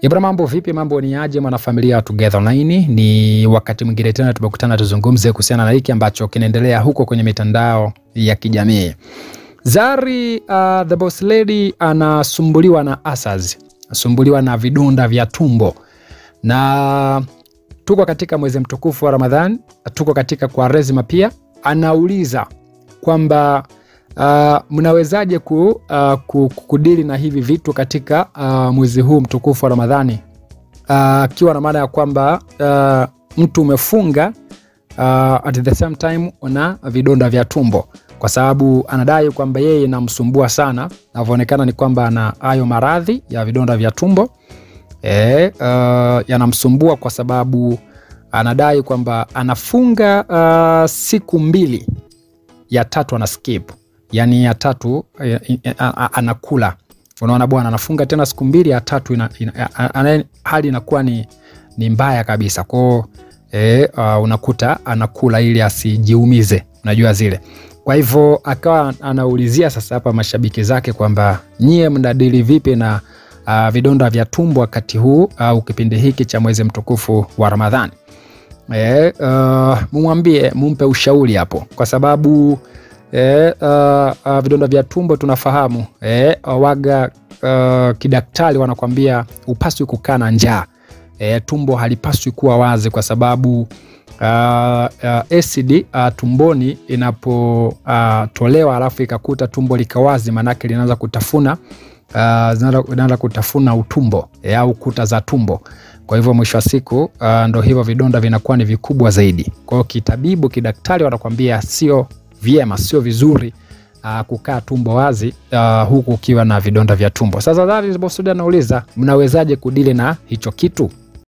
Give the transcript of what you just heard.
Ibra, mambo vipi? Mambo ni aje mwanafamilia Together Online? Ni wakati mwingine tena tumekutana tuzungumze kuhusiana na hiki ambacho kinaendelea huko kwenye mitandao ya kijamii. Zari the Boss Lady anasumbuliwa na asas, anasumbuliwa na vidonda vya tumbo. Na tuko katika mwezi mtukufu wa Ramadhan, tuko katika Kwaresima pia. Anauliza kwamba mnawezaje kudili na hivi vitu katika mwezi huu mtukufu wa Ramadhani, akiwa na maana ya kwamba mtu umefunga at the same time una vidonda vya tumbo, kwa sababu anadai kwamba yeye inamsumbua sana. Inavyoonekana ni kwamba ana hayo maradhi ya vidonda vya tumbo yanamsumbua, kwa sababu anadai kwamba anafunga siku 2, ya 3 ana skip. Yani ya 3 anakula. Unaona bwana, anafunga tena siku 2, ya 3 hali inakuwa ni mbaya kabisa. Kwa unakuta anakula ili asijiumize, unajua zile. Kwa hivyo akawa anaulizia sasa hapa mashabiki zake kwamba nyie mnadili vipi na vidonda vya tumbo wakati huu au kipindi hiki cha mwezi mtukufu wa Ramadhani. Mumwambie, mumpe ushauri hapo, kwa sababu vidonda vya tumbo tunafahamu waga kidaktari wanakuambia upaswi kukaa na njaa. Tumbo halipaswi kuwa wazi, kwa sababu acid tumboni inapotolewa alafu ikakuta tumbo likawazi, manake linaanza kutafuna utumbo au kuta za tumbo. Kwa hivyo mwisho wa siku ndo hivyo vidonda vinakuwa ni vikubwa zaidi. Kwa hiyo kitabibu, kidaktari wanakuambia sio vyema, sio vizuri kukaa tumbo wazi huku ukiwa na vidonda vya tumbo. Sasa Zari the Boss Lady anauliza, mnawezaje kudili na hicho kitu?